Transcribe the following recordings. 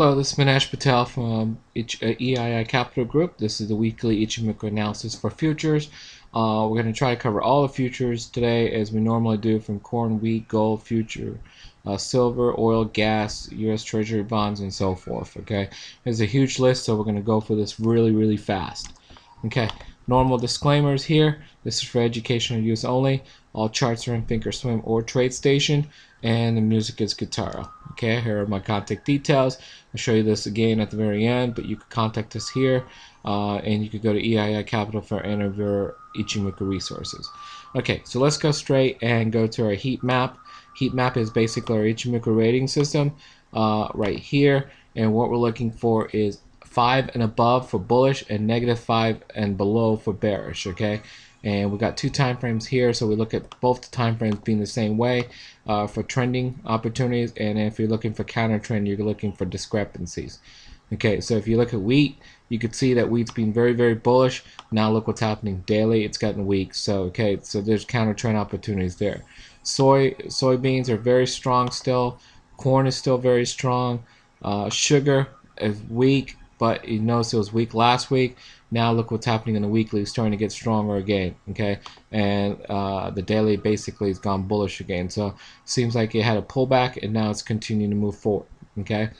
Hello, this is Manish Patel from EII Capital Group. This is the weekly Ichimoku analysis for futures. We're going to try to cover all the futures today as we normally do, from corn, wheat, gold, future, silver, oil, gas, U.S. Treasury bonds, and so forth. Okay, there's a huge list, so we're going to go for this really fast. Okay, normal disclaimers here. This is for educational use only. All charts are in Thinkorswim or TradeStation, and the music is Guitar. Okay, here are my contact details. I'll show you this again at the very end, but you can contact us here, and you could go to EII Capital for any of your Ichimoku resources. Okay, so let's go straight and go to our heat map. Heat map is basically our Ichimoku rating system right here, and what we're looking for is 5 and above for bullish and -5 and below for bearish. Okay, and we got two time frames here, so we look at both the time frames being the same way for trending opportunities, and if you're looking for counter trend, you're looking for discrepancies. Okay, so if you look at wheat, you could see that wheat's been very bullish. Now look what's happening daily, it's gotten weak. So okay, so there's counter trend opportunities there. Soybeans are very strong still. Corn is still very strong. Sugar is weak, but you notice it was weak last week. Now look what's happening in the weekly. It's starting to get stronger again. Okay, and the daily basically has gone bullish again. So seems like it had a pullback, and now it's continuing to move forward. Okay,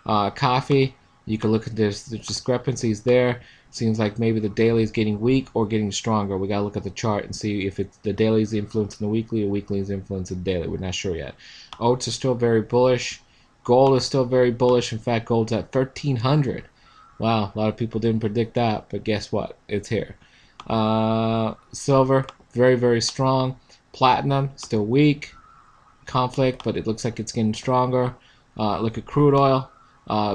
coffee. You can look at the discrepancies there. Seems like maybe the daily is getting weak or getting stronger. We gotta look at the chart and see if it's the daily is influencing the weekly or weekly is influencing the daily. We're not sure yet. Oats are still very bullish. Gold is still very bullish. In fact, gold's at 1,300. Wow, a lot of people didn't predict that, but guess what? It's here. Silver, very strong. Platinum, still weak. Conflict, but it looks like it's getting stronger. Look at crude oil.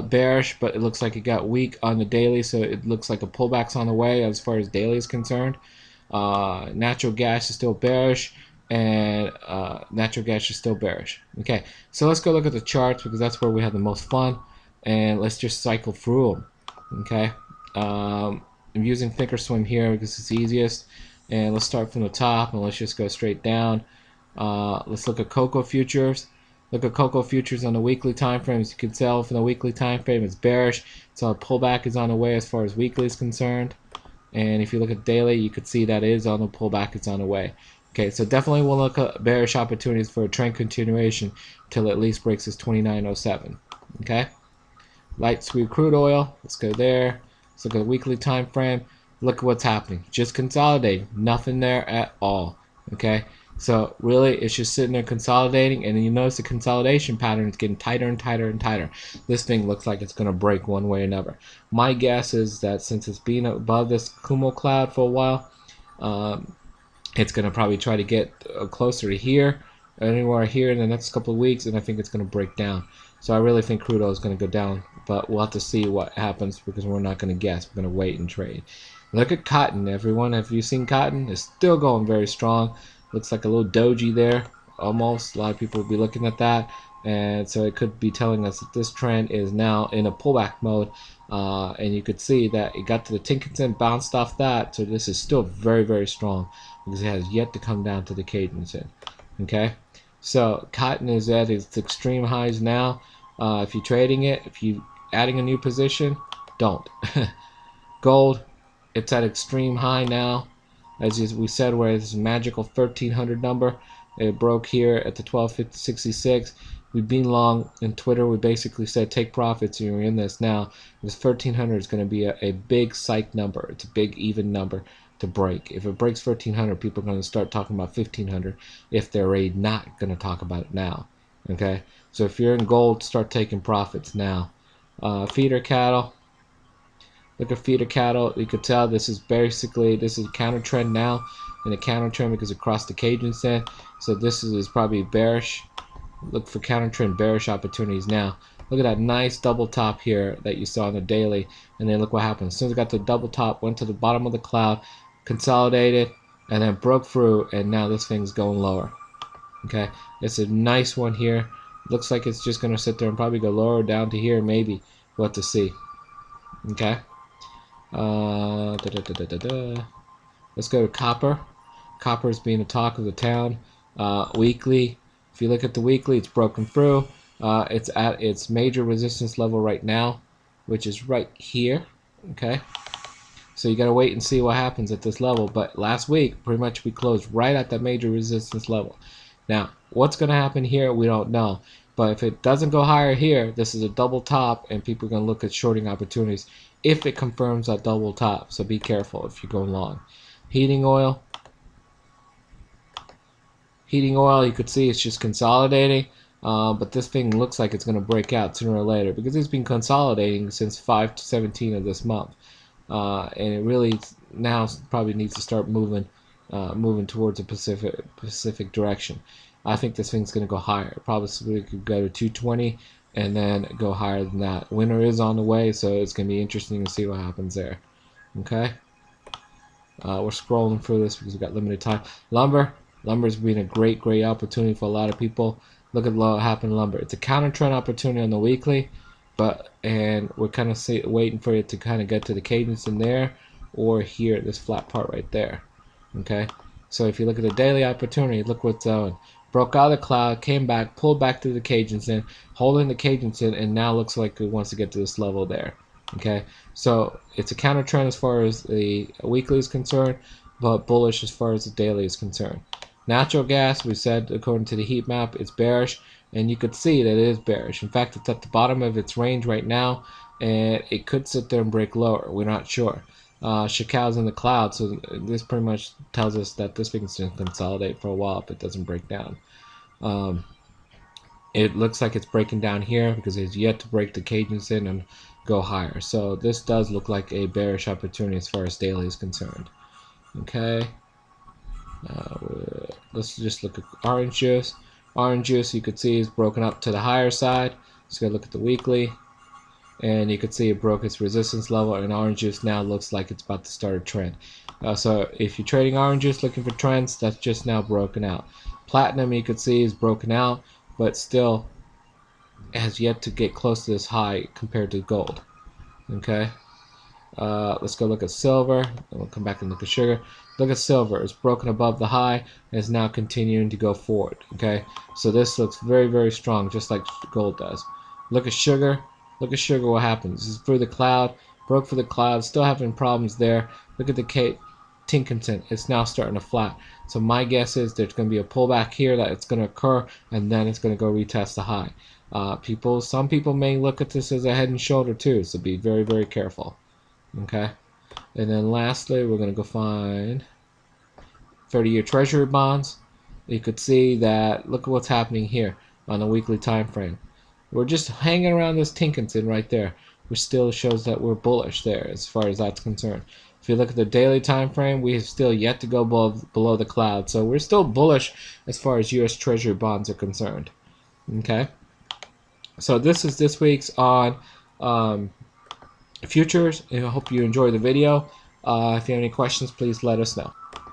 Bearish, but it looks like it got weak on the daily, so it looks like a pullback's on the way as far as daily is concerned. Natural gas is still bearish, and natural gas is still bearish. Okay, so let's go look at the charts, because that's where we have the most fun, and let's just cycle through them. Okay, I'm using Thinkorswim here because it's easiest, and let's start from the top and let's just go straight down. Let's look at cocoa futures. Look at cocoa futures on the weekly time frame. As you can tell from the weekly time frame, it's bearish, so a pullback is on the way as far as weekly is concerned. And if you look at daily, you could see that it is on the pullback, it's on the way. Okay, so definitely we'll look at bearish opportunities for a trend continuation till it at least breaks this 2907. Okay, light sweet crude oil, let's go there. Let's look at the weekly time frame. Look at what's happening, just consolidating, nothing there at all. Okay, so really it's just sitting there consolidating, and then you notice the consolidation pattern is getting tighter and tighter. This thing looks like it's going to break one way or another. My guess is that since it's been above this Kumo cloud for a while, it's going to probably try to get closer to here, anywhere here in the next couple of weeks, and I think it's going to break down. So I really think crude oil is going to go down, but we'll have to see what happens, because we're not going to guess. We're going to wait and trade. Look at cotton, everyone. Have you seen cotton? It's still going very strong. Looks like a little doji there, almost. A lot of people will be looking at that, and so it could be telling us that this trend is now in a pullback mode. And you could see that it got to the Tinkinson, bounced off that, so this is still very strong, because it has yet to come down to the Cadenson. Okay, so cotton is at its extreme highs now. If you're trading it, if you're adding a new position, don't. Gold, it's at extreme high now. As we said, where this magical 1,300 number, it broke here at the 1266. We've been long in Twitter. We basically said take profits, and you're in this now. This 1,300 is going to be a big psych number. It's a big even number to break. If it breaks 1,300, people are going to start talking about 1,500 if they're already not going to talk about it now. Okay, so if you're in gold, start taking profits now. Feeder cattle. Look at feeder cattle. You could tell this is basically, this is a counter trend now, and a counter trend because it crossed the Cadenson. So this is probably bearish. Look for counter trend bearish opportunities now. Look at that nice double top here that you saw on the daily, and then look what happened. As soon as it got to the double top, went to the bottom of the cloud, consolidated, and then broke through, and now this thing's going lower. Okay, it's a nice one here. Looks like it's just going to sit there and probably go lower down to here, maybe. We'll have to see. Okay. Let's go to copper. Copper is being the talk of the town. Weekly, if you look at the weekly, it's broken through. It's at its major resistance level right now, which is right here. Okay, so you gotta wait and see what happens at this level. But last week, pretty much we closed right at that major resistance level. Now, what's gonna happen here, we don't know. But if it doesn't go higher here, this is a double top, and people are gonna look at shorting opportunities if it confirms that double top. So be careful if you're going long. Heating oil. Heating oil, you could see it's just consolidating. But this thing looks like it's going to break out sooner or later because it's been consolidating since 5 to 17 of this month. And it really now probably needs to start moving towards a Pacific direction. I think this thing's going to go higher. Probably could go to 220 and then go higher than that. Winter is on the way, so it's going to be interesting to see what happens there. Okay. We're scrolling through this because we've got limited time. Lumber's been a great opportunity for a lot of people. Look at what happened in lumber. It's a counter trend opportunity on the weekly, and we're kind of waiting for it to kind of get to the cadence in there or here, this flat part right there. Okay, so if you look at the daily opportunity, look what's doing. Broke out of the cloud, came back, pulled back to the cadence in, holding the cadence in, and now looks like it wants to get to this level there. Okay, so it's a counter trend as far as the weekly is concerned, but bullish as far as the daily is concerned. Natural gas, we said according to the heat map, it's bearish, and you could see that it is bearish. In fact, it's at the bottom of its range right now, and it could sit there and break lower. We're not sure. Chicago's in the cloud, so this pretty much tells us that this thing's going to consolidate for a while if it doesn't break down. It looks like it's breaking down here because it's yet to break the cadence in and go higher. So this does look like a bearish opportunity as far as daily is concerned. Okay. Let's just look at orange juice. Orange juice, you could see, is broken up to the higher side. Let's go look at the weekly, and you could see it broke its resistance level, and orange juice now looks like it's about to start a trend. So if you're trading orange juice looking for trends, that's just now broken out. Platinum, you could see, is broken out, but still has yet to get close to this high compared to gold. Okay. Let's go look at silver, and we'll come back and look at sugar. Look at silver. It's broken above the high and is now continuing to go forward. Okay, so this looks very strong, just like gold does. Look at sugar. Look at sugar. What happens? This is through the cloud. Broke for the cloud. Still having problems there. Look at the Tinkinson. It's now starting to flat. So my guess is there's going to be a pullback here that it's going to occur, and then it's going to go retest the high. Some people may look at this as a head and shoulder too. So be very careful. Okay, and then lastly, we're going to go find 30-year treasury bonds. You could see that, look at what's happening here on the weekly time frame. We're just hanging around this Tinkinson right there, which still shows that we're bullish there as far as that's concerned. If you look at the daily time frame, we have still yet to go below the cloud, so we're still bullish as far as U.S. treasury bonds are concerned. Okay, so this is this week's on futures, and I hope you enjoy the video. If you have any questions, please let us know.